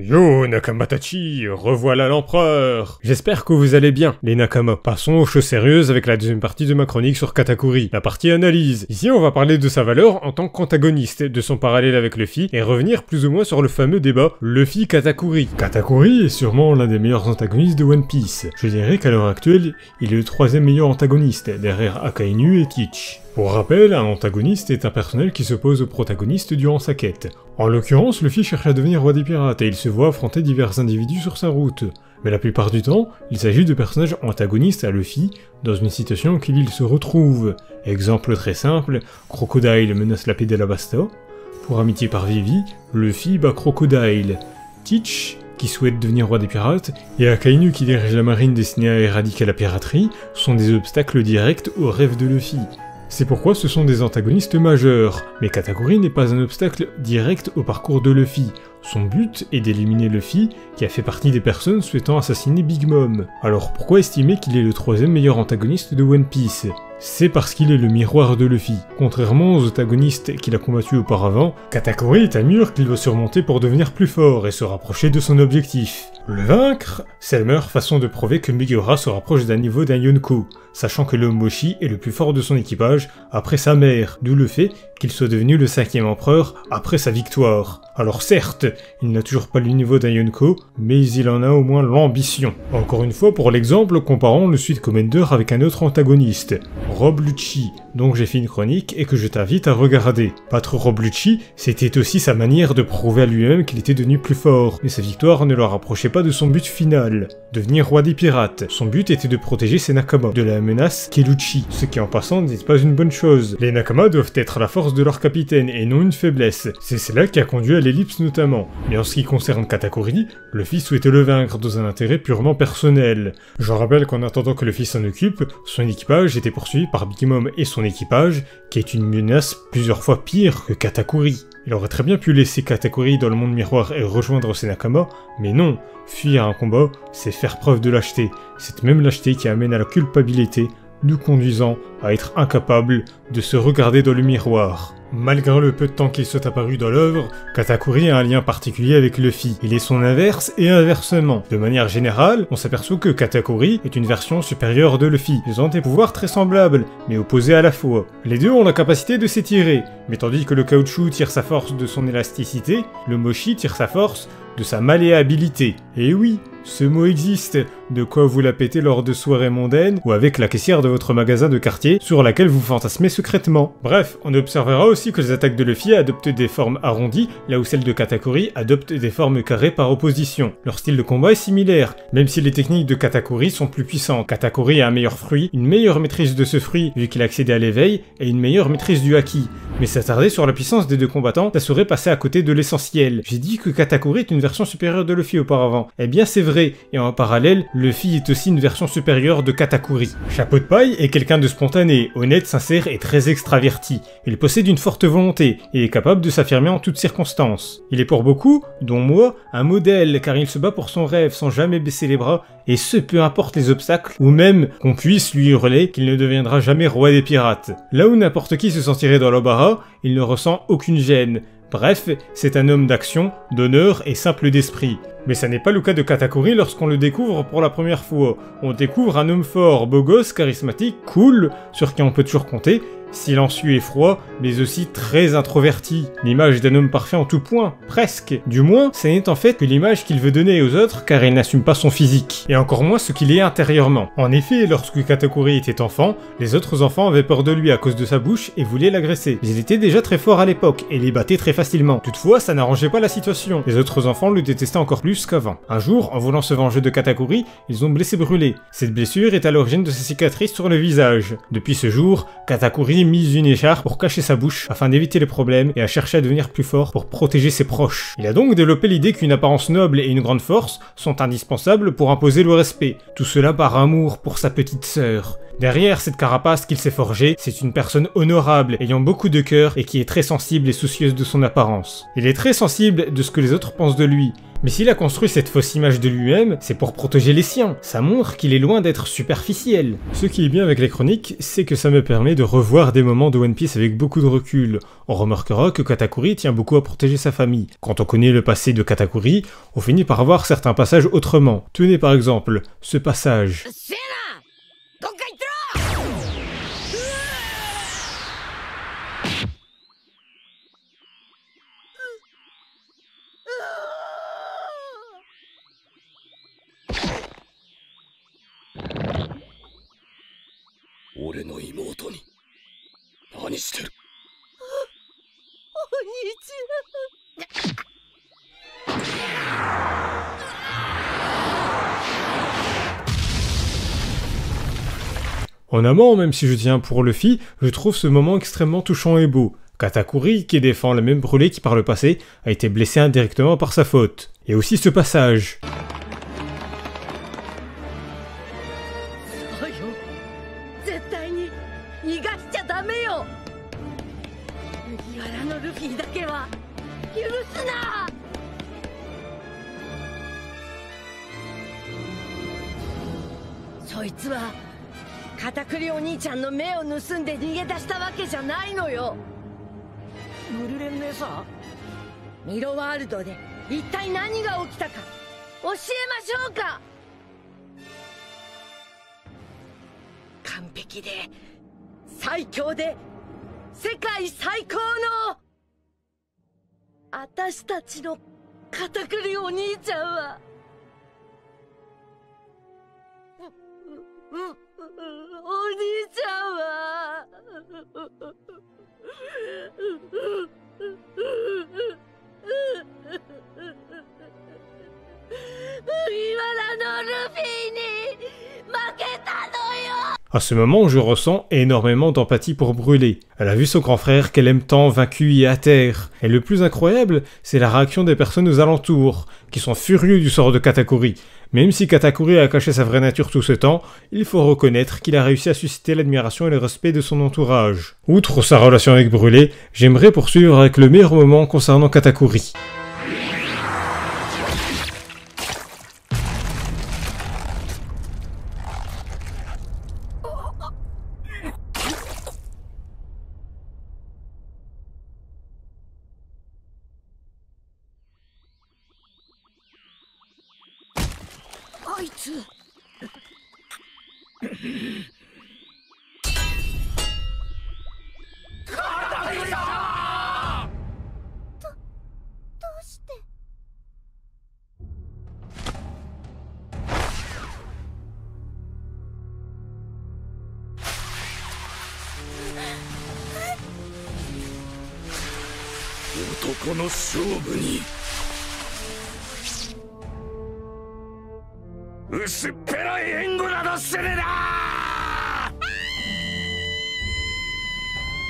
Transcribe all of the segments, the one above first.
Yo Nakamatachi, revoilà l'empereur. J'espère que vous allez bien, les Nakama. Passons aux choses sérieuses avec la deuxième partie de ma chronique sur Katakuri, la partie analyse. Ici on va parler de sa valeur en tant qu'antagoniste, de son parallèle avec Luffy, et revenir plus ou moins sur le fameux débat Luffy-Katakuri. Katakuri est sûrement l'un des meilleurs antagonistes de One Piece. Je dirais qu'à l'heure actuelle, il est le troisième meilleur antagoniste, derrière Akainu et Teach. Pour rappel, un antagoniste est un personnel qui s'oppose au protagoniste durant sa quête. En l'occurrence, Luffy cherche à devenir roi des pirates et il se voit affronter divers individus sur sa route. Mais la plupart du temps, il s'agit de personnages antagonistes à Luffy dans une situation auquel il se retrouve. Exemple très simple, Crocodile menace la paix d'Alabasta. Pour amitié par Vivi, Luffy bat Crocodile. Teach, qui souhaite devenir roi des pirates, et Akainu qui dirige la marine destinée à éradiquer la piraterie, sont des obstacles directs au rêve de Luffy. C'est pourquoi ce sont des antagonistes majeurs, mais Katakuri n'est pas un obstacle direct au parcours de Luffy. Son but est d'éliminer Luffy, qui a fait partie des personnes souhaitant assassiner Big Mom. Alors pourquoi estimer qu'il est le troisième meilleur antagoniste de One Piece ? C'est parce qu'il est le miroir de Luffy. Contrairement aux antagonistes qu'il a combattus auparavant, Katakuri est un mur qu'il doit surmonter pour devenir plus fort et se rapprocher de son objectif. Le vaincre, c'est la meilleure façon de prouver que Megura se rapproche d'un niveau d'un Yonko, sachant que l'homme Moshi est le plus fort de son équipage après sa mère, d'où le fait qu'il soit devenu le 5e empereur après sa victoire. Alors certes, il n'a toujours pas le niveau d'un Yonko, mais il en a au moins l'ambition. Encore une fois, pour l'exemple, comparons le Sweet Commander avec un autre antagoniste, Rob Lucci, dont j'ai fait une chronique et que je t'invite à regarder. Battre Rob Lucci, c'était aussi sa manière de prouver à lui-même qu'il était devenu plus fort, mais sa victoire ne le rapprochait pas de son but final, devenir roi des pirates. Son but était de protéger ses Nakama de la menace qu'est Lucci, ce qui en passant n'est pas une bonne chose. Les Nakama doivent être la force de leur capitaine et non une faiblesse. C'est cela qui a conduit à l'ellipse notamment. Mais en ce qui concerne Katakuri, Luffy souhaitait le vaincre dans un intérêt purement personnel. Je rappelle qu'en attendant que Luffy s'en occupe, son équipage était poursuivi par Big Mom et son équipage, qui est une menace plusieurs fois pire que Katakuri. Il aurait très bien pu laisser Katakuri dans le monde miroir et rejoindre ses Nakama, mais non, fuir un combat, c'est faire preuve de lâcheté. Cette même lâcheté qui amène à la culpabilité, nous conduisant à être incapables de se regarder dans le miroir. Malgré le peu de temps qu'il soit apparu dans l'œuvre, Katakuri a un lien particulier avec Luffy. Il est son inverse et inversement. De manière générale, on s'aperçoit que Katakuri est une version supérieure de Luffy. Ils ont des pouvoirs très semblables, mais opposés à la fois. Les deux ont la capacité de s'étirer, mais tandis que le caoutchouc tire sa force de son élasticité, le Moshi tire sa force de sa malléabilité. Et oui, ce mot existe, de quoi vous la pétez lors de soirées mondaines ou avec la caissière de votre magasin de quartier sur laquelle vous fantasmez secrètement. Bref, on observera aussi que les attaques de Luffy adoptent des formes arrondies, là où celles de Katakuri adoptent des formes carrées par opposition. Leur style de combat est similaire, même si les techniques de Katakuri sont plus puissantes. Katakuri a un meilleur fruit, une meilleure maîtrise de ce fruit vu qu'il a accédé à l'éveil, et une meilleure maîtrise du haki. Mais s'attarder sur la puissance des deux combattants, ça serait passer à côté de l'essentiel. J'ai dit que Katakuri est une version supérieure de Luffy auparavant. Eh bien c'est vrai, et en parallèle, Luffy est aussi une version supérieure de Katakuri. Chapeau de paille est quelqu'un de spontané, honnête, sincère et très extraverti. Il possède une forte volonté, et est capable de s'affirmer en toutes circonstances. Il est pour beaucoup, dont moi, un modèle, car il se bat pour son rêve sans jamais baisser les bras, et ce peu importe les obstacles, ou même qu'on puisse lui hurler qu'il ne deviendra jamais roi des pirates. Là où n'importe qui se sentirait dans l'embarras, il ne ressent aucune gêne. Bref, c'est un homme d'action, d'honneur et simple d'esprit. Mais ça n'est pas le cas de Katakuri lorsqu'on le découvre pour la première fois. On découvre un homme fort, beau gosse, charismatique, cool, sur qui on peut toujours compter, silencieux et froid, mais aussi très introverti. L'image d'un homme parfait en tout point, presque. Du moins, ce n'est en fait que l'image qu'il veut donner aux autres car il n'assume pas son physique, et encore moins ce qu'il est intérieurement. En effet, lorsque Katakuri était enfant, les autres enfants avaient peur de lui à cause de sa bouche et voulaient l'agresser. Il était déjà très fort à l'époque et les battait très facilement. Toutefois, ça n'arrangeait pas la situation. Les autres enfants le détestaient encore plus qu'avant. Un jour, en voulant se venger de Katakuri, ils ont blessé brûlé. Cette blessure est à l'origine de sa cicatrice sur le visage. Depuis ce jour, Katakuri mise une écharpe pour cacher sa bouche afin d'éviter les problèmes et a cherché à devenir plus fort pour protéger ses proches. Il a donc développé l'idée qu'une apparence noble et une grande force sont indispensables pour imposer le respect. Tout cela par amour pour sa petite sœur. Derrière cette carapace qu'il s'est forgée, c'est une personne honorable, ayant beaucoup de cœur et qui est très sensible et soucieuse de son apparence. Il est très sensible de ce que les autres pensent de lui, Mais s'il a construit cette fausse image de lui-même, c'est pour protéger les siens. Ça montre qu'il est loin d'être superficiel. Ce qui est bien avec les chroniques, c'est que ça me permet de revoir des moments de One Piece avec beaucoup de recul. On remarquera que Katakuri tient beaucoup à protéger sa famille. Quand on connaît le passé de Katakuri, on finit par voir certains passages autrement. Tenez par exemple, ce passage. En amont, même si je tiens pour Luffy, je trouve ce moment extrêmement touchant et beau. Katakuri, qui défend la même brûlée qui par le passé, a été blessé indirectement par sa faute. Et aussi ce passage. À ce moment, je ressens énormément d'empathie pour Brûlé. Elle a vu son grand frère qu'elle aime tant vaincu et à terre. Et le plus incroyable, c'est la réaction des personnes aux alentours, qui sont furieux du sort de Katakuri. Même si Katakuri a caché sa vraie nature tout ce temps, il faut reconnaître qu'il a réussi à susciter l'admiration et le respect de son entourage. Outre sa relation avec Brûlé, j'aimerais poursuivre avec le meilleur moment concernant Katakuri.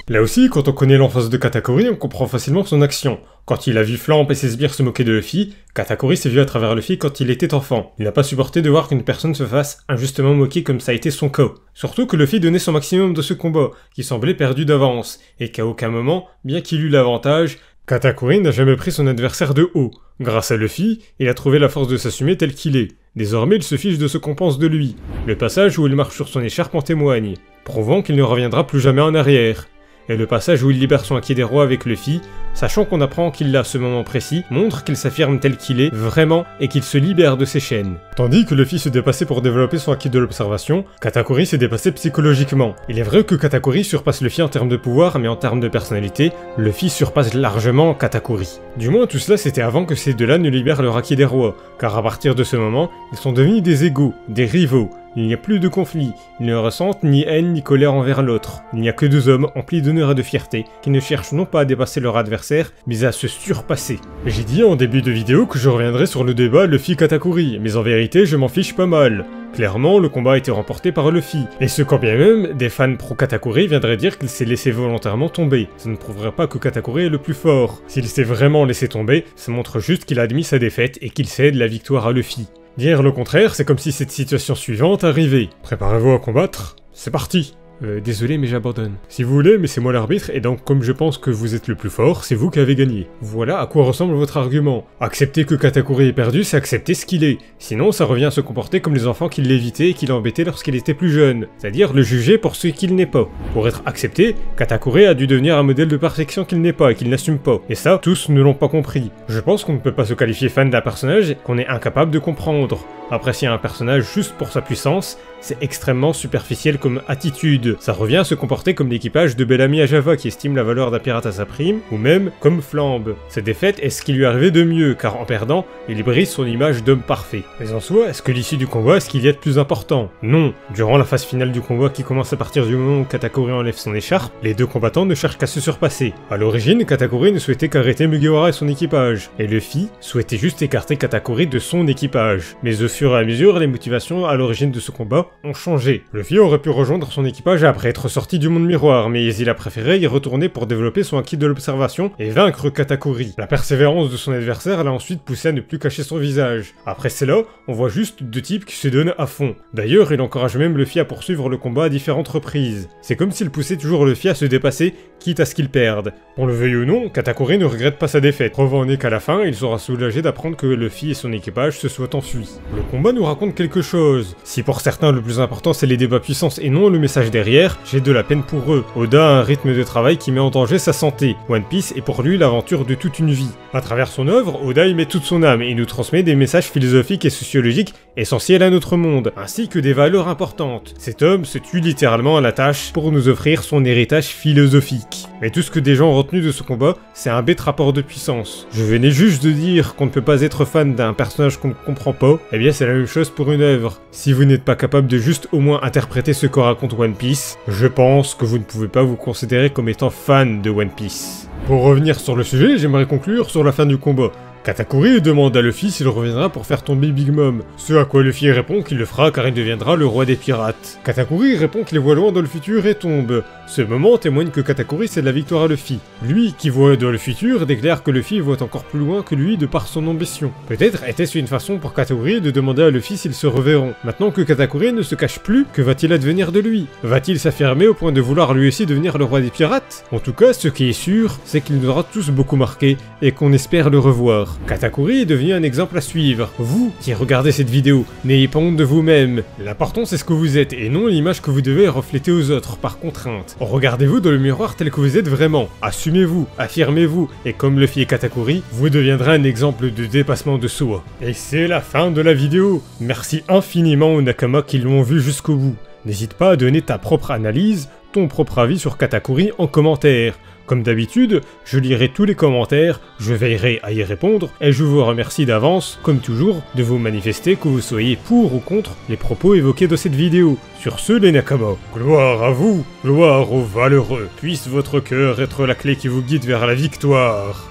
Là aussi, quand on connaît l'enfance de Katakuri, on comprend facilement son action. Quand il a vu Flamp et ses sbires se moquer de Luffy, Katakuri s'est vu à travers Luffy quand il était enfant. Il n'a pas supporté de voir qu'une personne se fasse injustement moquer comme ça a été son cas. Surtout que Luffy donnait son maximum de ce combat, qui semblait perdu d'avance, et qu'à aucun moment, bien qu'il eût l'avantage, Katakuri n'a jamais pris son adversaire de haut. Grâce à Luffy, il a trouvé la force de s'assumer tel qu'il est. Désormais, il se fiche de ce qu'on pense de lui. Le passage où il marche sur son écharpe en témoigne, prouvant qu'il ne reviendra plus jamais en arrière. Et le passage où il libère son acquis des rois avec Luffy, sachant qu'on apprend qu'il l'a à ce moment précis, montre qu'il s'affirme tel qu'il est, vraiment, et qu'il se libère de ses chaînes. Tandis que Luffy se dépassait pour développer son acquis de l'observation, Katakuri s'est dépassé psychologiquement. Il est vrai que Katakuri surpasse Luffy en termes de pouvoir, mais en termes de personnalité, Luffy surpasse largement Katakuri. Du moins tout cela c'était avant que ces deux-là ne libèrent leur acquis des rois, car à partir de ce moment, ils sont devenus des égaux, des rivaux. Il n'y a plus de conflit, ils ne ressentent ni haine ni colère envers l'autre. Il n'y a que deux hommes emplis d'honneur et de fierté, qui ne cherchent non pas à dépasser leur adversaire, mais à se surpasser. J'ai dit en début de vidéo que je reviendrai sur le débat Luffy-Katakuri, mais en vérité je m'en fiche pas mal. Clairement, le combat a été remporté par Luffy, et ce quand bien même, des fans pro-Katakuri viendraient dire qu'il s'est laissé volontairement tomber. Ça ne prouverait pas que Katakuri est le plus fort. S'il s'est vraiment laissé tomber, ça montre juste qu'il a admis sa défaite et qu'il cède la victoire à Luffy. Dire le contraire, c'est comme si cette situation suivante arrivait. Préparez-vous à combattre, c'est parti. Désolé, mais j'abandonne. Si vous voulez, mais c'est moi l'arbitre, et donc comme je pense que vous êtes le plus fort, c'est vous qui avez gagné. Voilà à quoi ressemble votre argument. Accepter que Katakuri est perdu, c'est accepter ce qu'il est. Sinon, ça revient à se comporter comme les enfants qui l'évitaient et qui l'embêtaient lorsqu'il était plus jeune. C'est-à-dire le juger pour ce qu'il n'est pas. Pour être accepté, Katakuri a dû devenir un modèle de perfection qu'il n'est pas et qu'il n'assume pas. Et ça, tous ne l'ont pas compris. Je pense qu'on ne peut pas se qualifier fan d'un personnage qu'on est incapable de comprendre. Apprécier un personnage juste pour sa puissance, c'est extrêmement superficiel comme attitude. Ça revient à se comporter comme l'équipage de Bellamy à Java qui estime la valeur d'un pirate à sa prime, ou même comme Flambe. Cette défaite est ce qui lui arrivait de mieux, car en perdant, il brise son image d'homme parfait. Mais en soi, est-ce que l'issue du combat est ce qu'il y a de plus important? Non. Durant la phase finale du combat qui commence à partir du moment où Katakuri enlève son écharpe, les deux combattants ne cherchent qu'à se surpasser. À l'origine, Katakuri ne souhaitait qu'arrêter Mugiwara et son équipage, et Luffy souhaitait juste écarter Katakuri de son équipage. Mais au fur et à mesure, les motivations à l'origine de ce combat ont changé. Luffy aurait pu rejoindre son équipage après être sorti du monde miroir, mais il a préféré y retourner pour développer son acquis de l'observation et vaincre Katakuri. La persévérance de son adversaire l'a ensuite poussé à ne plus cacher son visage. Après cela, on voit juste deux types qui se donnent à fond. D'ailleurs, il encourage même Luffy à poursuivre le combat à différentes reprises. C'est comme s'il poussait toujours Luffy à se dépasser, quitte à ce qu'il perde. Qu'on le veuille ou non, Katakuri ne regrette pas sa défaite. Preuve en est qu'à la fin, il sera soulagé d'apprendre que Luffy et son équipage se soient enfuis. Le combat nous raconte quelque chose. Si pour certains le plus important c'est les débats puissance et non le message derrière, j'ai de la peine pour eux. Oda a un rythme de travail qui met en danger sa santé. One Piece est pour lui l'aventure de toute une vie. À travers son œuvre, Oda y met toute son âme et nous transmet des messages philosophiques et sociologiques essentiels à notre monde, ainsi que des valeurs importantes. Cet homme se tue littéralement à la tâche pour nous offrir son héritage philosophique. Mais tout ce que des gens ont retenu de ce combat, c'est un bête rapport de puissance. Je venais juste de dire qu'on ne peut pas être fan d'un personnage qu'on ne comprend pas, eh bien c'est la même chose pour une œuvre. Si vous n'êtes pas capable de juste au moins interpréter ce que raconte One Piece, je pense que vous ne pouvez pas vous considérer comme étant fan de One Piece. Pour revenir sur le sujet, j'aimerais conclure sur la fin du combat. Katakuri demande à Luffy s'il reviendra pour faire tomber Big Mom, ce à quoi Luffy répond qu'il le fera car il deviendra le roi des pirates. Katakuri répond qu'il les voit loin dans le futur et tombe. Ce moment témoigne que Katakuri c'est de la victoire à Luffy. Lui, qui voit dans le futur, déclare que Luffy voit encore plus loin que lui de par son ambition. Peut-être était-ce une façon pour Katakuri de demander à Luffy s'ils se reverront. Maintenant que Katakuri ne se cache plus, que va-t-il advenir de lui? Va-t-il s'affirmer au point de vouloir lui aussi devenir le roi des pirates? En tout cas, ce qui est sûr, c'est qu'il nous aura tous beaucoup marqué et qu'on espère le revoir. Katakuri est devenu un exemple à suivre. Vous, qui regardez cette vidéo, n'ayez pas honte de vous-même. L'important c'est ce que vous êtes et non l'image que vous devez refléter aux autres par contrainte. Regardez-vous dans le miroir tel que vous êtes vraiment. Assumez-vous, affirmez-vous, et comme Luffy et Katakuri, vous deviendrez un exemple de dépassement de soi. Et c'est la fin de la vidéo. Merci infiniment aux Nakama qui l'ont vu jusqu'au bout. N'hésite pas à donner ta propre analyse, ton propre avis sur Katakuri en commentaire. Comme d'habitude, je lirai tous les commentaires, je veillerai à y répondre, et je vous remercie d'avance, comme toujours, de vous manifester que vous soyez pour ou contre les propos évoqués dans cette vidéo. Sur ce les Nakama, gloire à vous, gloire aux valeureux, puisse votre cœur être la clé qui vous guide vers la victoire.